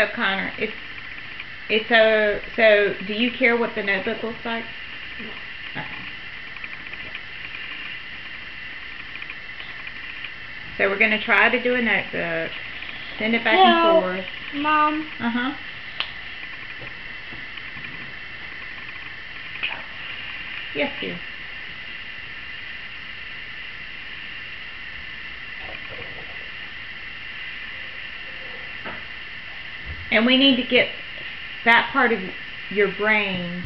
So Connor, so do you care what the notebook looks like? No. Okay. So we're going to try to do a notebook. Send it back and forth. Mom. Uh-huh. Yes, dear. And we need to get that part of your brain.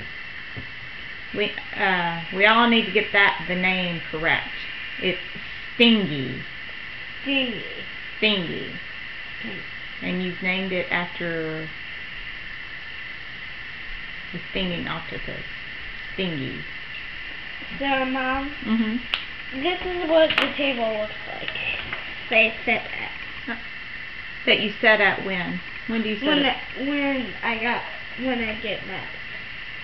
We all need to get the name correct. It's Stingy. Stingy. Stingy. And you've named it after the stinging octopus. Stingy. So, Mom, this is what the table looks like. They sit at. That you set at when? When do you set it? When I get mad.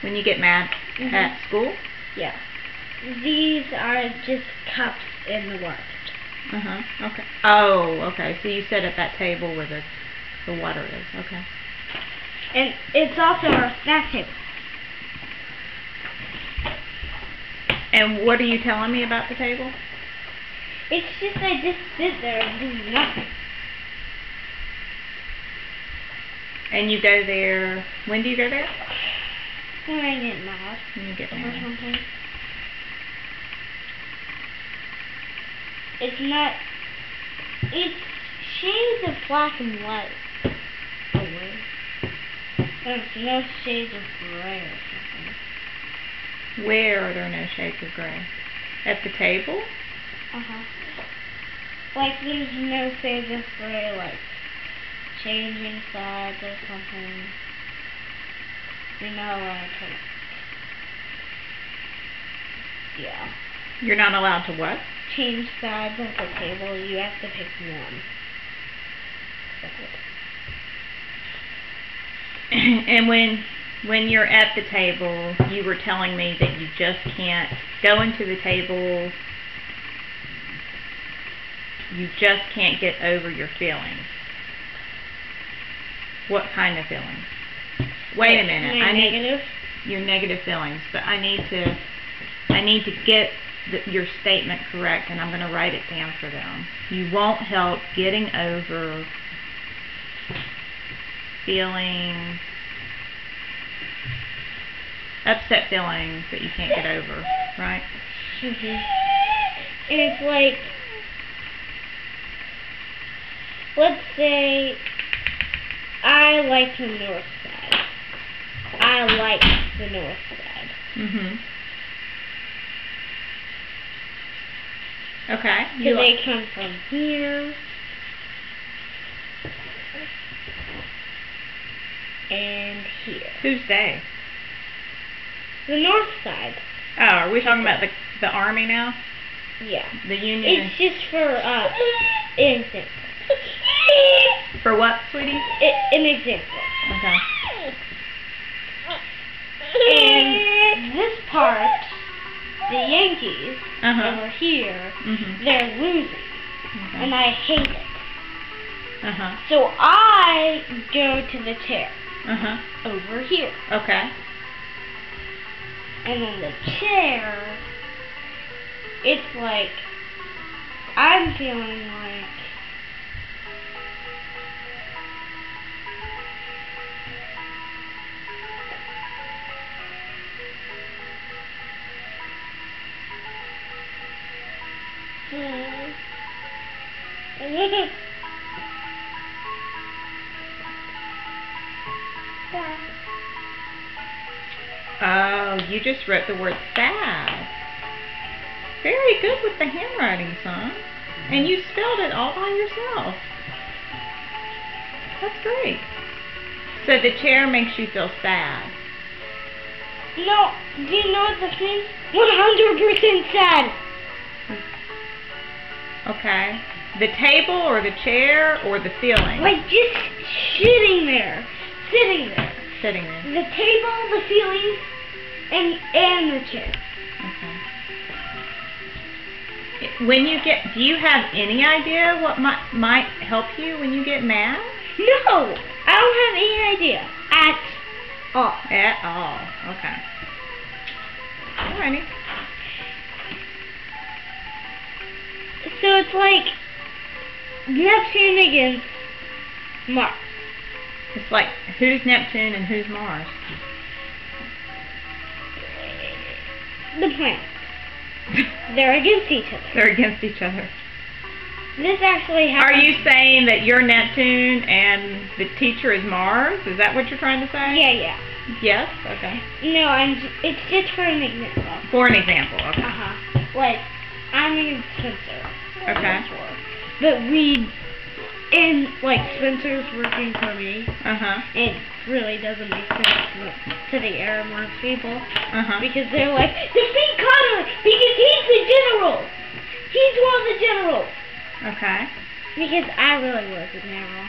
When you get mad at school? Yeah. These are just cups in the water. Okay. Oh, okay. So you sit at that table where the water is. Okay. And it's also our snack table. And what are you telling me about the table? It's just I just sit there and do nothing. And you go there. When do you go there? When I get mad. When you get mad. Or something. It's not. It's shades of black and white. Oh wait. There's no shades of gray or something. Where are there no shades of gray? At the table? Like there's no shades of gray, like changing sides or something. You're not allowed to. Yeah. You're not allowed to what? Change sides of the table. You have to pick one. And when you're at the table, you were telling me that you just can't go into the table. You just can't get over your feelings. What kind of feelings? Wait a minute. Negative? Your negative feelings, but I need to get your statement correct, and I'm going to write it down for them. You won't help getting over feelings, upset feelings that you can't get over, right? And it's like, let's say I like the north side. I like the north side. Okay. So they come from here and here. Who's they? The north side. Oh, are we talking about the army now? Yeah. The Union? It's just for an example. For what, sweetie? An example. Okay. And this part, the Yankees, over here, they're losing. Okay. And I hate it. So I go to the chair. Over here. Okay. And then the chair, it's like, I'm feeling like, Oh, you just wrote the word sad. Very good with the handwriting, son. And you spelled it all by yourself. That's great. So the chair makes you feel sad. No, do you know what this means? 100% sad. Okay. The table or the chair or the feeling? Like just sitting there. Sitting there. Sitting there. The table, the feelings, and the chair. Okay. When you do you have any idea what might help you when you get mad? No, I I don't have any idea at all. At all. Okay. Alrighty. So it's like Neptune against Mars. It's like, who's Neptune and who's Mars? The planets. They're against each other. They're against each other. This actually Are happens. you saying that you're Neptune and the teacher is Mars? Is that what you're trying to say? Yeah. Yes? Okay. No, it's just for an example. For an example, okay. Like, I'm against Spencer. Okay. But and like Spencer's working for me. It really doesn't make sense to the Air Mars people. Because they're like, defeat Connor because he's the general. He's one of the generals. Okay. Because I really was a general.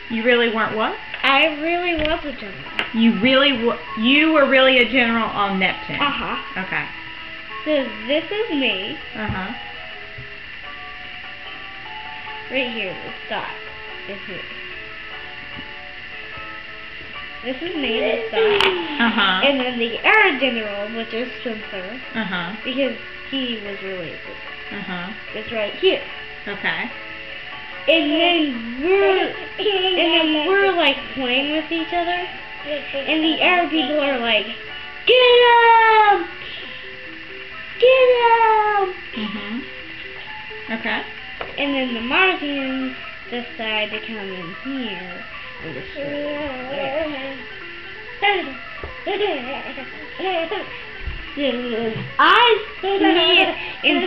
You really weren't what? I really was a general. You were really a general on Neptune. Okay. So this is me. Right here, this dot is me. This is me, this dot. And then the Air General, which is Spencer. Because he was really a good. It's right here. Okay. And then we're like playing with each other. And the air people are like, get him! Get him! Okay. And then the Martians decide to come in here and destroy and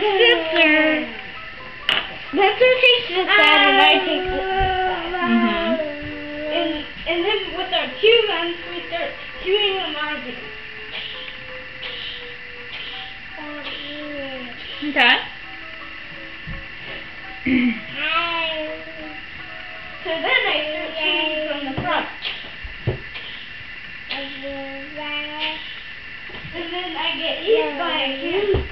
Spencer takes this side and I take this side. And then with our two guns we start shooting the Martians. Okay. So then I start shooting from the front. And then I get hit by a cannon.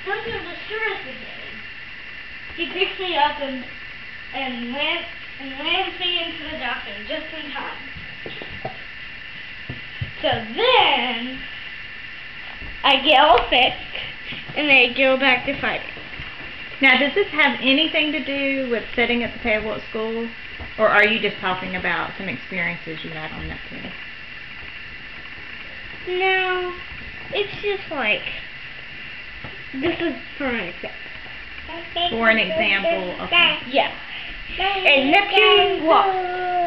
Spencer destroys the game. He picks me up and lands me into the doctor just in time. So then I get all fixed and they go back to fighting. Now, does this have anything to do with sitting at the table at school? Or are you just talking about some experiences you had on Neptune? No, it's just like, this is for an example. For an example, okay. Yeah. And Neptune lost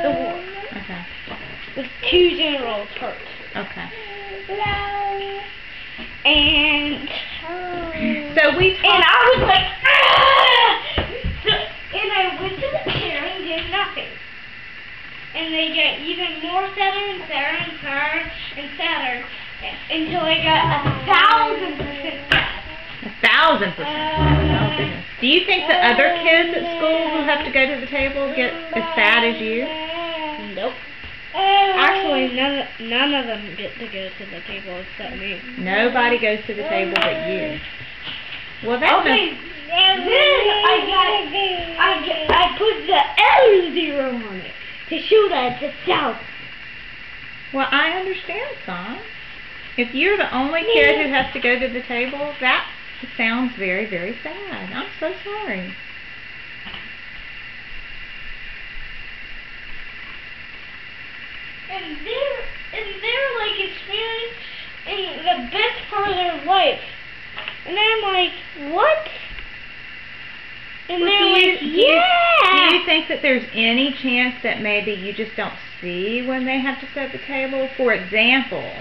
the war. Okay. With two generals hurt. Okay. And so we and I was like, ah! And I went to the chair and did nothing. And they get even more sadder and sadder and sadder and sadder until I got 1,000% sad. 1,000%. Oh, goodness. Do you think that other kids at school who have to go to the table get as sad as you? Nope. Actually, none of them get to go to the table except me. Nobody goes to the table but you. Well, that then I put the L0 on it to show that it's 1,000. Well, I understand, son. If you're the only kid who has to go to the table, that sounds very, very sad. I'm so sorry. And they're like experiencing the best part of their life. And I'm like, what? And Well, they're like, do yeah! you think that there's any chance that maybe you just don't see when they have to sit at the table? For example,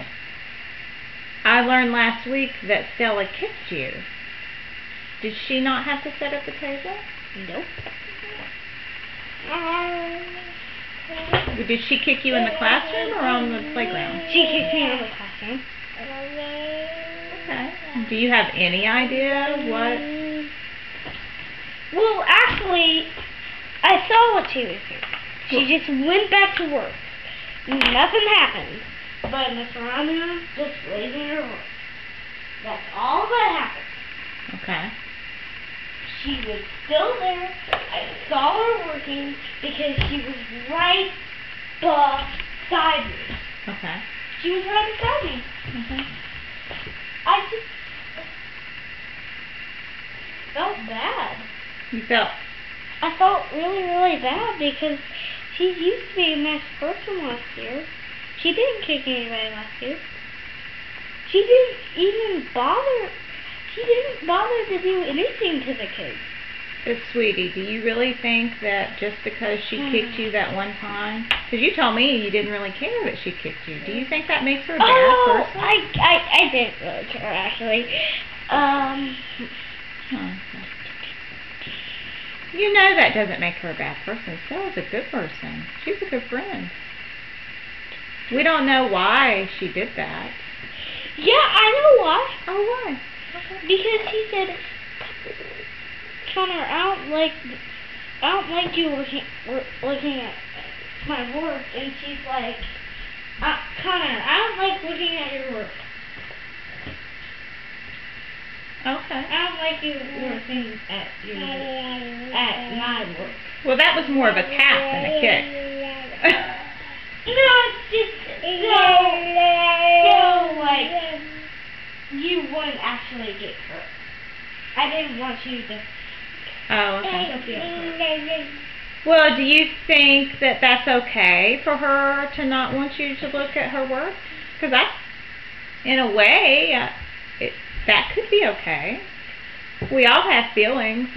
I learned last week that Stella kicked you. Did she not have to sit at the table? Nope. Did she kick you in the classroom or on the playground? She kicked me out of the classroom. Okay. Do you have any idea what? Well, actually, I saw what she was doing. She just went back to work. Nothing happened. But Miss Romano just laid in her work. That's all that happened. Okay. she was still there. I saw her working because she was right beside me. Okay. She was right beside me. I just felt bad. I felt really, really bad because she used to be a nice person last year. She didn't kick anybody last year. She didn't bother to do anything to the kids. But sweetie, do you really think that just because she kicked you that one time, because you told me you didn't really care that she kicked you, do you think that makes her a bad person? I didn't really care, actually. You know that doesn't make her a bad person. Stella's a good person. She's a good friend. We don't know why she did that. Yeah, I know why. Oh, why? Okay. Because she said, Connor, I don't like you looking at my work. And she's like, Connor, I don't like looking at your work. Okay. I don't like you looking at your work, at my work. Well, that was more of a tap than a kick. No, it's just so like you wouldn't actually get hurt. I didn't want you to. Oh, okay. Feel hurt. Well, do you think that that's okay for her to not want you to look at her work? Because that's, in a way, that could be okay. We all have feelings,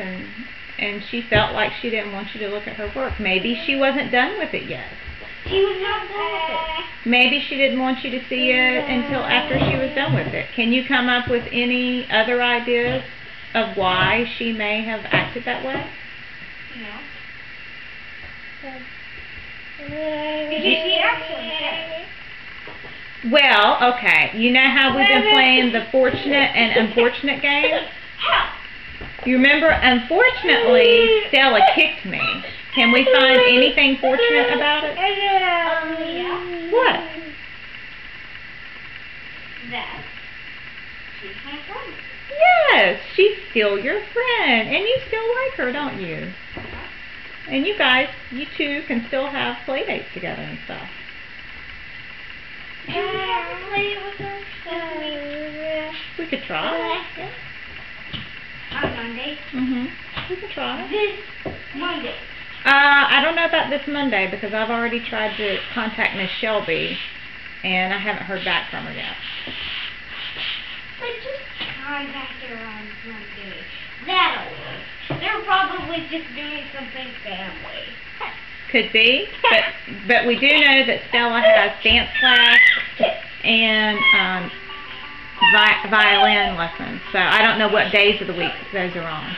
and she felt like she didn't want you to look at her work. Maybe she wasn't done with it yet. She was not done with it. Maybe she didn't want you to see it until after she was done with it. Can you come up with any other ideas of why she may have acted that way? No. Because she actually said. Well, okay. You know how we've been playing the fortunate and unfortunate game? How? You remember, unfortunately, Stella kicked me. Can we find anything fortunate about it? Yeah. What? That she's my friend. Yes, she's still your friend, and you still like her, don't you? And you guys, you two can still have play dates together and stuff. Can we ever play with her? We could try. On Monday? We could try. This Monday. I don't know about this Monday because I've already tried to contact Miss Shelby, and I haven't heard back from her yet. But just contact her on Monday. That'll work. They're probably just doing something family. Could be, but we do know that Stella has dance class and violin lessons, so I don't know what days of the week those are on.